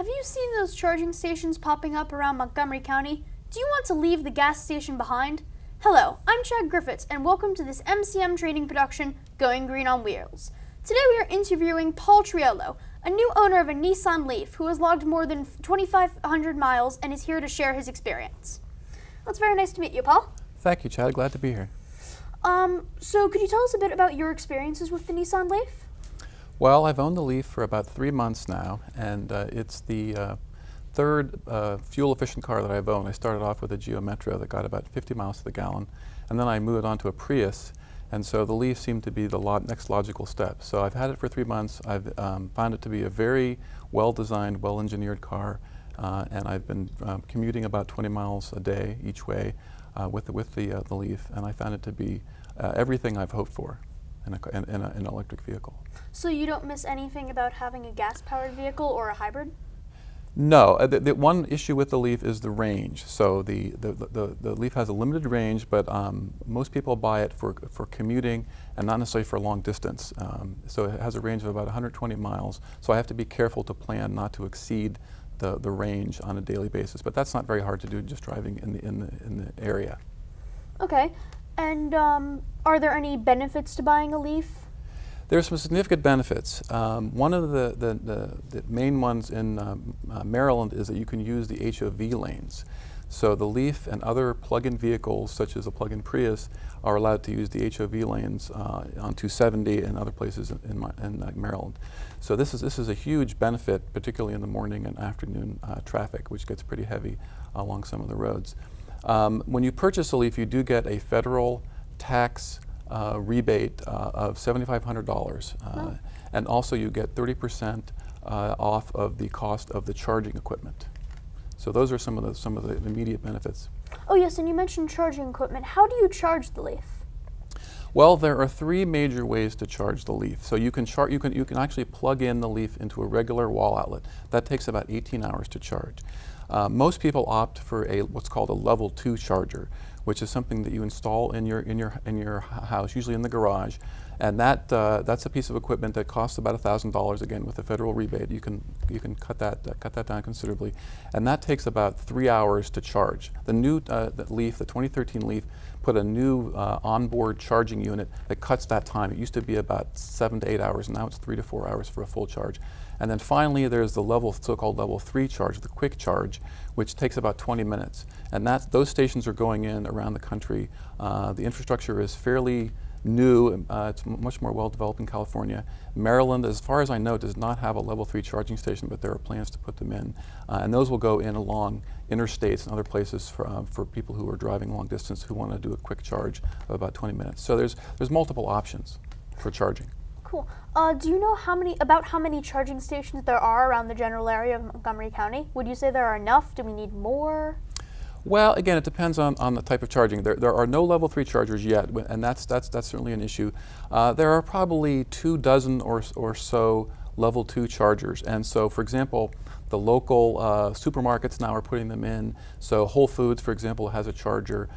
Have you seen those charging stations popping up around Montgomery County? Do you want to leave the gas station behind? Hello, I'm Chad Griffiths, and welcome to this MCM training production, Going Green on Wheels. Today we are interviewing Paul Triello, a new owner of a Nissan Leaf who has logged more than 2,500 miles and is here to share his experience. Well, it's very nice to meet you, Paul. Thank you, Chad. Glad to be here. So could you tell us a bit about your experiences with the Nissan Leaf? Well, I've owned the Leaf for about 3 months now, and it's the third fuel-efficient car that I've owned. I started off with a Geo Metro that got about 50 miles to the gallon, and then I moved on to a Prius, and so the Leaf seemed to be the next logical step. So I've had it for 3 months. I've found it to be a very well-designed, well-engineered car, and I've been commuting about 20 miles a day each way with the Leaf, and I found it to be everything I've hoped for in an electric vehicle. So you don't miss anything about having a gas-powered vehicle or a hybrid? No, the one issue with the Leaf is the range. So the Leaf has a limited range, but most people buy it for commuting and not necessarily for long distance. So it has a range of about 120 miles. So I have to be careful to plan not to exceed the range on a daily basis. But that's not very hard to do just driving in the area. Okay, and are there any benefits to buying a Leaf? There's some significant benefits. One of the main ones in Maryland is that you can use the HOV lanes. So the Leaf and other plug-in vehicles, such as a plug-in Prius, are allowed to use the HOV lanes on 270 and other places in Maryland. So this is a huge benefit, particularly in the morning and afternoon traffic, which gets pretty heavy along some of the roads. When you purchase a Leaf, you do get a federal tax rebate of $7,500, and also you get 30% off of the cost of the charging equipment. So those are some of the immediate benefits. Oh yes, and you mentioned charging equipment. How do you charge the Leaf? Well, there are 3 major ways to charge the Leaf. So you can actually plug in the Leaf into a regular wall outlet. That takes about 18 hours to charge. Most people opt for what's called a level 2 charger, which is something that you install in your house, usually in the garage, and that's a piece of equipment that costs about $1,000. Again, with the federal rebate, you can cut that down considerably, and that takes about 3 hours to charge. The new Leaf, the 2013 Leaf, put a new onboard charging unit that cuts that time. It used to be about 7 to 8 hours, and now it's 3 to 4 hours for a full charge. And then finally, there's the so-called level 3 charge, the quick charge, which takes about 20 minutes. And those stations are going in around the country. The infrastructure is fairly new. It's much more well-developed in California. Maryland, as far as I know, does not have a level 3 charging station, but there are plans to put them in. And those will go in along interstates and other places for people who are driving long distance who want to do a quick charge of about 20 minutes. So there's multiple options for charging. Cool. Do you know how many charging stations there are around the general area of Montgomery County? Would you say there are enough? Do we need more? Well, again, it depends on the type of charging. There are no level 3 chargers yet, and that's certainly an issue. There are probably 24 or so level 2 chargers, and so, for example, the local supermarkets now are putting them in. So Whole Foods, for example, has a charger.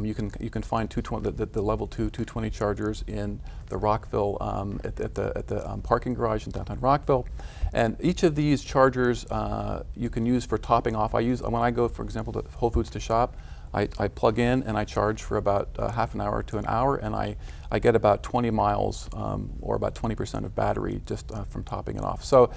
You can find the level 2 220 chargers in the Rockville at the parking garage in downtown Rockville, and each of these chargers you can use for topping off. When I go, for example, to Whole Foods to shop, I plug in and I charge for about half an hour to an hour, and I get about 20 miles or about 20% of battery just from topping it off. So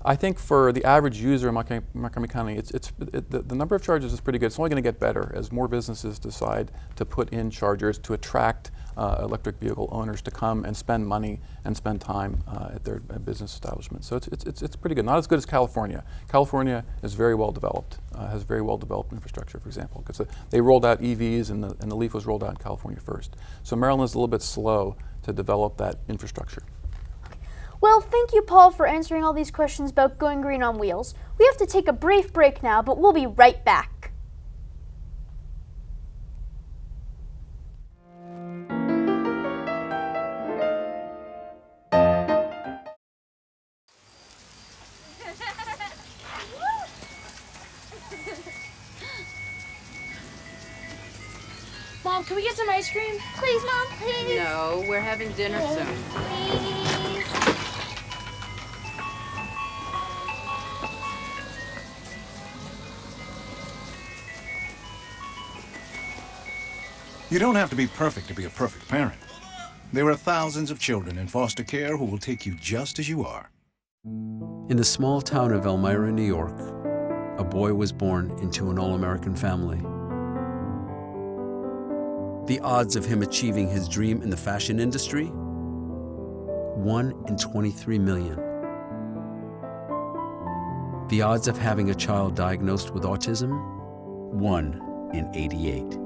I think for the average user in Montgomery County, the number of chargers is pretty good. It's only going to get better as more businesses decide to put in chargers to attract electric vehicle owners to come and spend money and spend time at their business establishment. So it's pretty good. Not as good as California. California is very well developed, has very well developed infrastructure, for example, because they rolled out EVs and the Leaf was rolled out in California first. So Maryland is a little bit slow to develop that infrastructure. Well, thank you, Paul, for answering all these questions about going green on wheels. We have to take a brief break now, but we'll be right back. Mom, can we get some ice cream? Please, Mom, please. No, we're having dinner soon. Please. You don't have to be perfect to be a perfect parent. There are thousands of children in foster care who will take you just as you are. In the small town of Elmira, New York, a boy was born into an all-American family. The odds of him achieving his dream in the fashion industry? 1 in 23 million. The odds of having a child diagnosed with autism? 1 in 88.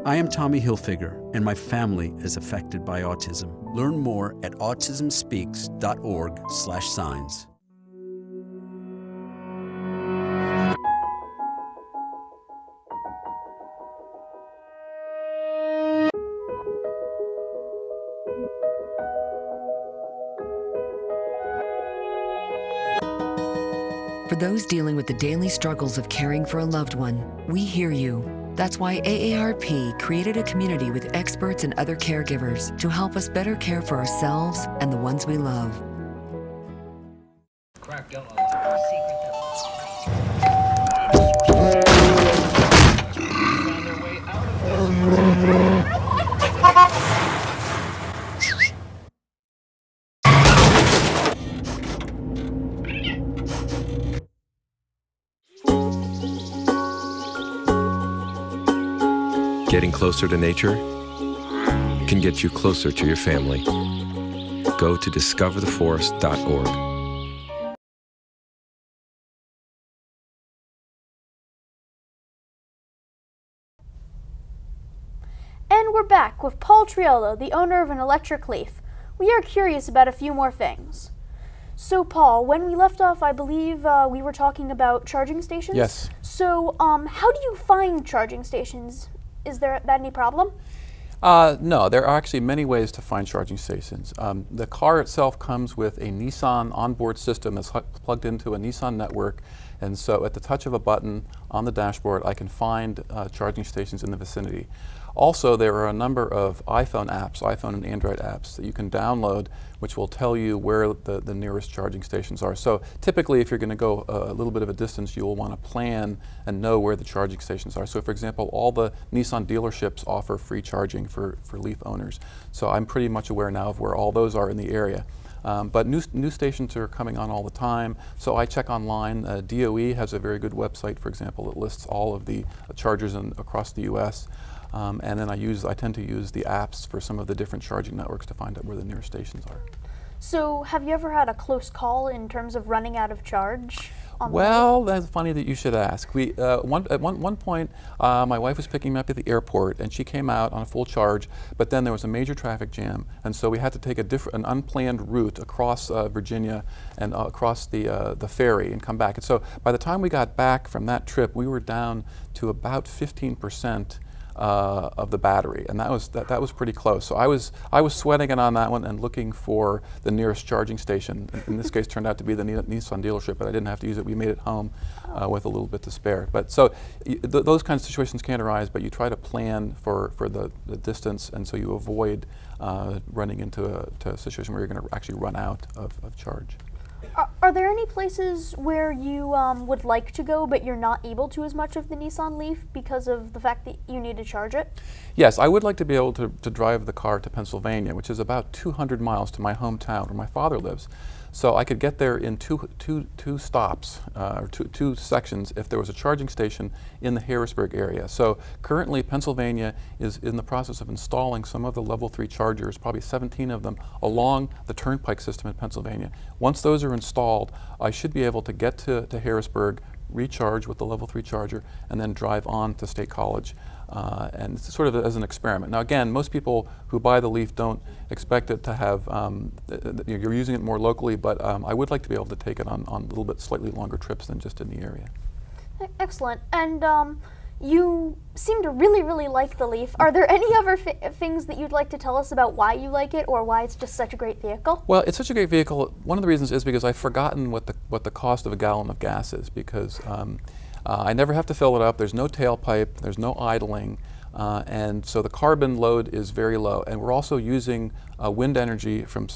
I am Tommy Hilfiger, and my family is affected by autism. Learn more at autismspeaks.org/signs. For those dealing with the daily struggles of caring for a loved one, we hear you. That's why AARP created a community with experts and other caregivers to help us better care for ourselves and the ones we love. Getting closer to nature can get you closer to your family. Go to discovertheforest.org. And we're back with Paul Triolo, the owner of an electric Leaf. We are curious about a few more things. So, Paul, when we left off, I believe we were talking about charging stations? Yes. So, how do you find charging stations? Is that any problem? No, there are actually many ways to find charging stations. The car itself comes with a Nissan onboard system that's plugged into a Nissan network, and so at the touch of a button on the dashboard, I can find charging stations in the vicinity. Also, there are a number of iPhone apps, iPhone and Android apps that you can download, which will tell you where the nearest charging stations are. So typically, if you're going to go a little bit of a distance, you'll want to plan and know where the charging stations are. So for example, all the Nissan dealerships offer free charging for Leaf owners. So I'm pretty much aware now of where all those are in the area. But new stations are coming on all the time, so I check online. DOE has a very good website, for example, that lists all of the chargers across the U.S. And then I tend to use the apps for some of the different charging networks to find out where the nearest stations are. So, have you ever had a close call in terms of running out of charge? Well, that's funny that you should ask. At one point, my wife was picking me up at the airport, and she came out on a full charge, but then there was a major traffic jam, and so we had to take an unplanned route across Virginia and across the ferry and come back. And so by the time we got back from that trip, we were down to about 15% of the battery, and that was pretty close. So I was sweating it on that one and looking for the nearest charging station. In this case, turned out to be the Nissan dealership, but I didn't have to use it. We made it home with a little bit to spare. But so those kinds of situations can arise, but you try to plan for the distance, and so you avoid running into a situation where you're going to actually run out of charge. Are there any places where you would like to go, but you're not able to as much of the Nissan Leaf because of the fact that you need to charge it? Yes, I would like to be able to drive the car to Pennsylvania, which is about 200 miles to my hometown where my father lives. So I could get there in two stops, or two sections, if there was a charging station in the Harrisburg area. So currently Pennsylvania is in the process of installing some of the level 3 chargers, probably 17 of them, along the turnpike system in Pennsylvania. Once those are installed, I should be able to get to Harrisburg, recharge with the level 3 charger, and then drive on to State College. And it's sort of as an experiment. Now again, most people who buy the Leaf don't expect it to have, you're using it more locally, but I would like to be able to take it on a little bit slightly longer trips than just in the area. Excellent. And you seem to really, really like the Leaf. Are there any other things that you'd like to tell us about why you like it or why it's just such a great vehicle? Well, it's such a great vehicle. One of the reasons is because I've forgotten what the cost of a gallon of gas is, because I never have to fill it up. There's no tailpipe. There's no idling. And so the carbon load is very low. And we're also using wind energy from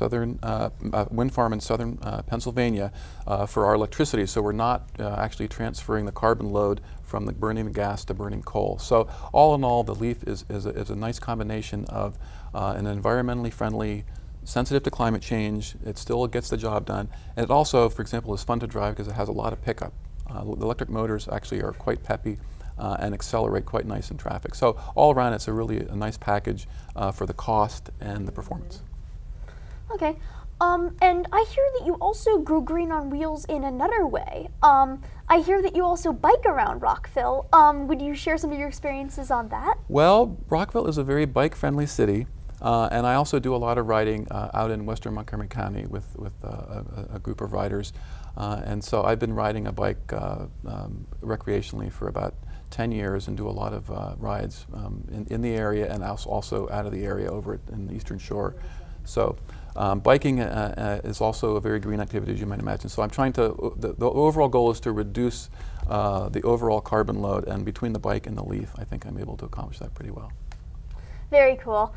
wind farm in southern Pennsylvania for our electricity. So we're not actually transferring the carbon load from the burning the gas to burning coal. So all in all, the Leaf is a nice combination of an environmentally friendly, sensitive to climate change. It still gets the job done. And it also, for example, is fun to drive because it has a lot of pickup. The electric motors actually are quite peppy and accelerate quite nice in traffic. So all around, it's a nice package for the cost and the performance. Okay. And I hear that you also Go Green on Wheels in another way. I hear that you also bike around Rockville. Would you share some of your experiences on that? Well, Rockville is a very bike-friendly city, and I also do a lot of riding out in western Montgomery County with a group of riders. And so I've been riding a bike recreationally for about 10 years and do a lot of rides in the area and also out of the area over in the Eastern Shore. So biking is also a very green activity, as you might imagine. So I'm trying to, the overall goal is to reduce the overall carbon load, and between the bike and the Leaf, I think I'm able to accomplish that pretty well. Very cool.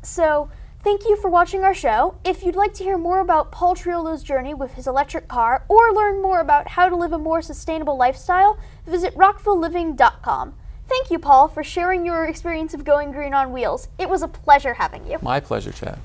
So thank you for watching our show. If you'd like to hear more about Paul Triolo's journey with his electric car or learn more about how to live a more sustainable lifestyle, visit rockvilleliving.com. Thank you, Paul, for sharing your experience of going green on wheels. It was a pleasure having you. My pleasure, Chad.